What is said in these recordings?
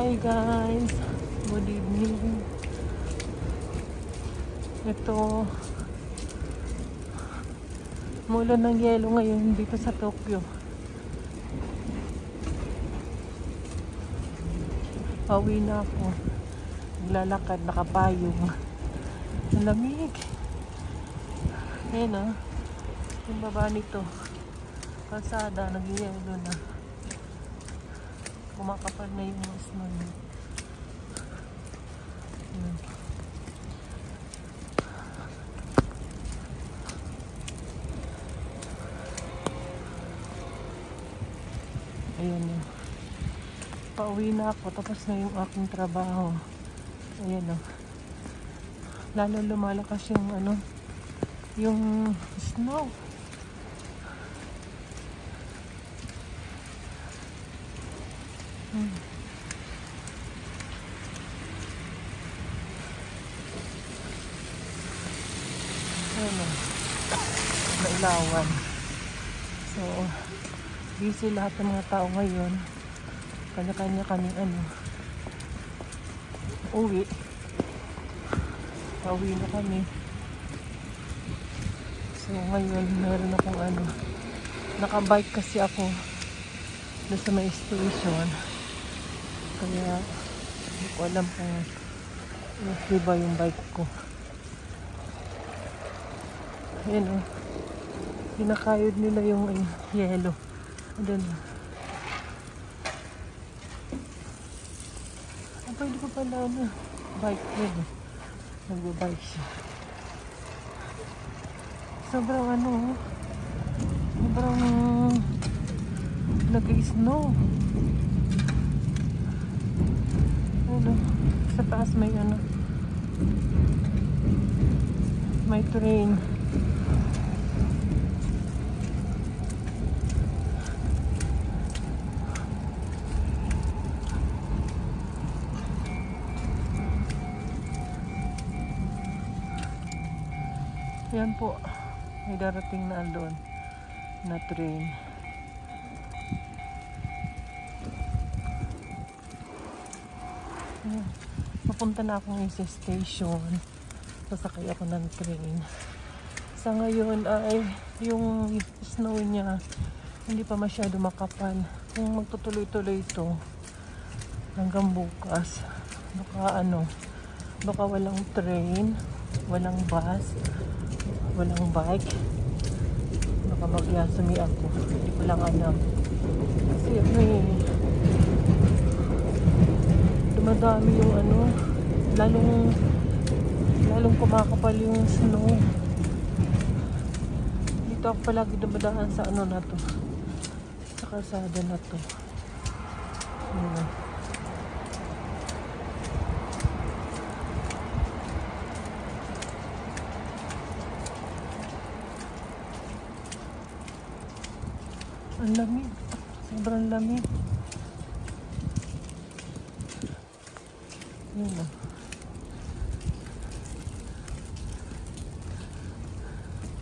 Hi guys, good evening. Ito, mulan ng yelo ngayon dito sa Tokyo. Pauwi na ako. Naglalakad, nakapayong. Ang lamig. Ayan o, yung baba nito. Kalsada, nag-yelo na. Kumakapal na yung snow niya. Ayan o. Pauwi na ako. Tapos na yung aking trabaho. Ayan o. Lalo lumalakas yung ano, yung snow. Ayan o. Mailawan. So, busy lahat ng mga tao ngayon. Kanya-kanya kaming ano, uwi. Pauwi na kami. So, ngayon, meron akong ano, nakabike kasi ako doon sa may station. Kaya, hindi ko alam kung okay ba yung bike ko. Ayan o. Pinakayod nila yung yellow. Doon. Pwede ko pala na bike yun. Nag-bike siya. Sobrang ano, sobrang nag-snow. Ano, sa taas may ano, may train. Yan po, may darating na doon na train. Ayan. Papunta na akong sa station. Sasakay ako ng train. Sa ngayon ay yung snow niya hindi pa masyado makapal. Kung magtutuloy-tuloy ito hanggang bukas, baka ano, baka walang train, walang bus, walang bike. Baka magyasumi ako. Hindi ko lang alam. Kasi may dumadami yung ano, lalong kumakapal yung snow. Dito ako palagi dumadaan sa ano na to, sa kalsada na to. Ayan. Ang lamig. Sobrang lamig. Yun na.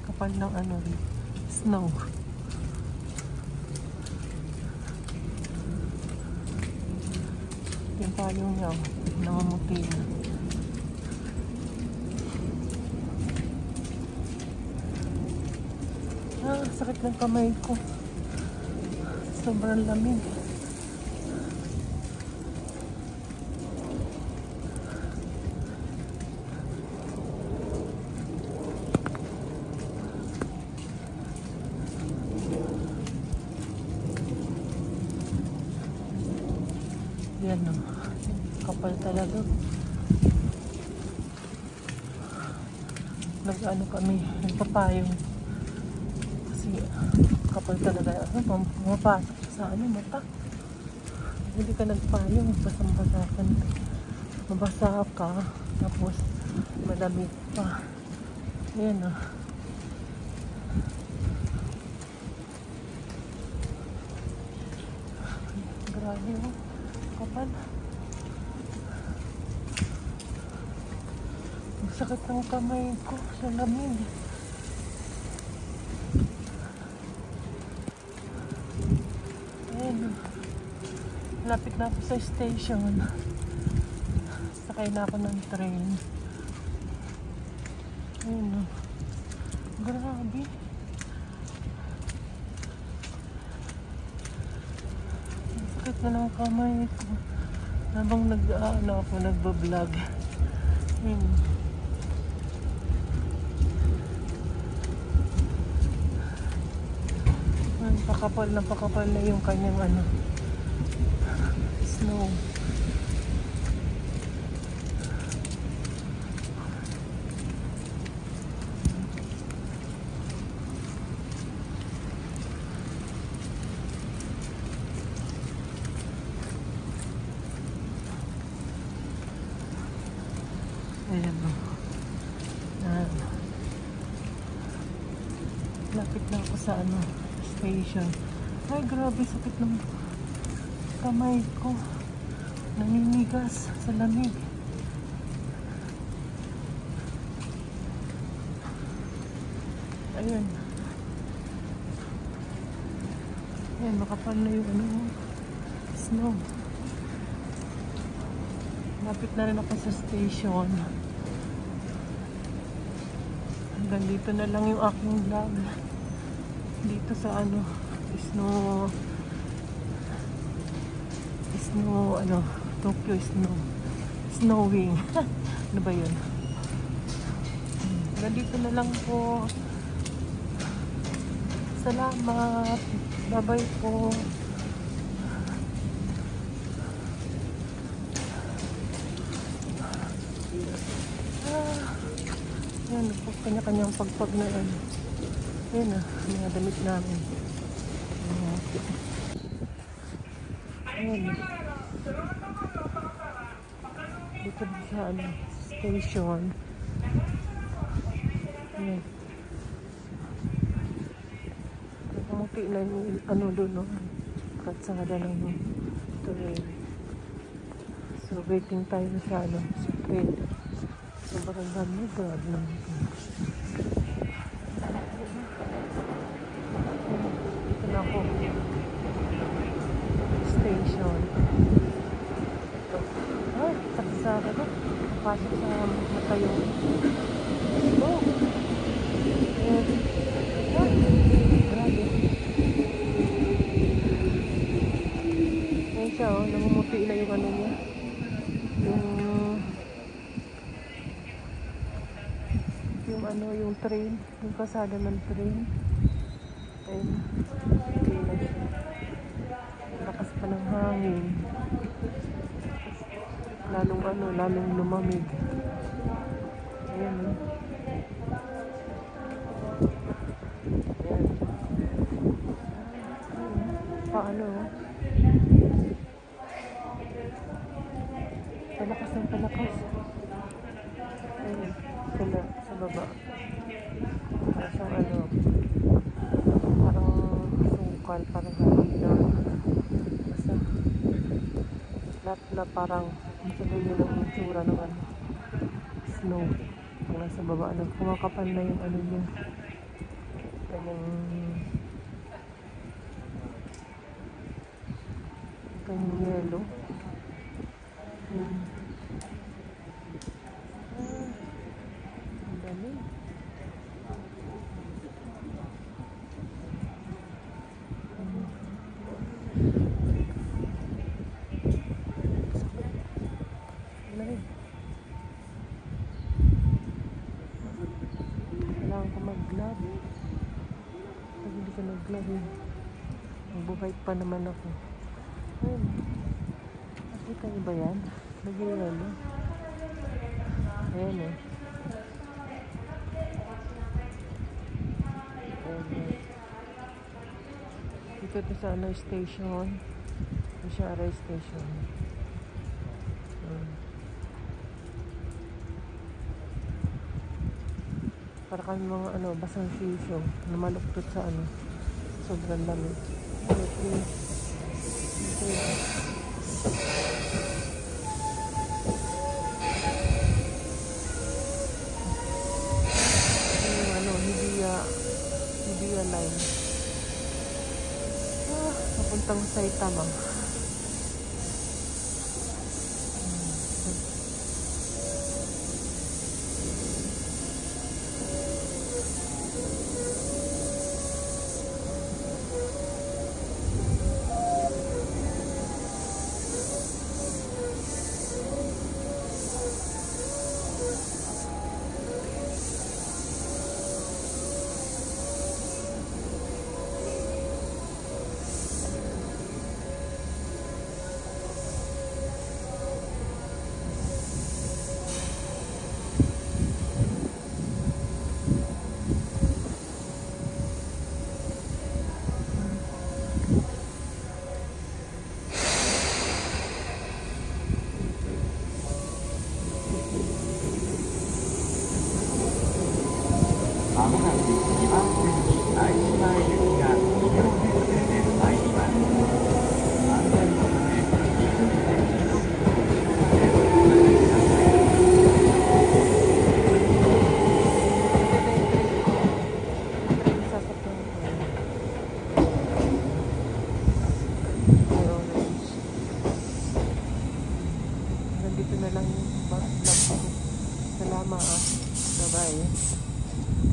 Kapal ng ano rin. Snow. Yung payong niya. Namumuti na. Sakit ng kamay ko. Sobrang lamig. Yan o. Kapal talaga. Nag-ano kami, nagpapayong. Kasi kapal talaga. Mapasok sa ano, mata. Hindi ka nagpayong, basang-basa ka. Mabasa ka, tapos malamig pa. Ayan o. Grabe o. Kapal. Sakit ng kamay ko sa lamig. Ayan o. Lapit na ako sa station. Sakay na ako ng train. Ayun o. Grabe. Sakit na ng kamay ko. Habang nagbablog. Ayun. Napakapal na yung kanyang snow. Ayan o. Lapit na ako sa station. Ay, grabe, sakit ng kamay ko. Naninigas sa lamig. Ayan. Ayan, makapal na yung snow. Lapit na rin ako sa station. Hanggang dito na lang yung aking vlog. Dito sa Tokyo snowing. Ano ba yun? Hanggang dito na lang po. Salamat. Bye-bye po. Yan, kanya-kanyang pagpag na yan. Yan mga damit namin. Ayan. Dito sa station. Ayan. Kamuti na yung doon, no? Katsada ng train. So, waiting tayo sa train. Sobrang dami, grabe lang ito. Dito na ako. Station. Ito. Ay, saksara na. Pasok sa mata yung oh. Ay, grabe. Ayan siya, oh. Namumuti na yung niya. Yung train, yung kasada ng train. Ayun, hindi na siya. Lakas pa ng hangin. Lalong lumamig. Ayan. Ayan. Paano? Palakas ng palakas. Ayun, sa baba. Parang sungkal, parang halina. Basta lahat na parang tuloy yun ang itsura ng snow. Kung nasa baba, kumakapal na yung niya. Kanyang yelo. Ang dami. Kailangan ko mag-glove. Pag hindi ka nag-glove, mag-bike pa naman ako. Ayun. Nakita niyo ba yan? Nag-iwan. Ayan eh. Dito sa station. Ishara station. Para kami mga basang sisyo na maluktot sa sobrang lamig. Hibiya line. Papuntang Saitama. ito na lang yung vlog ko. Salamat. Bye-bye.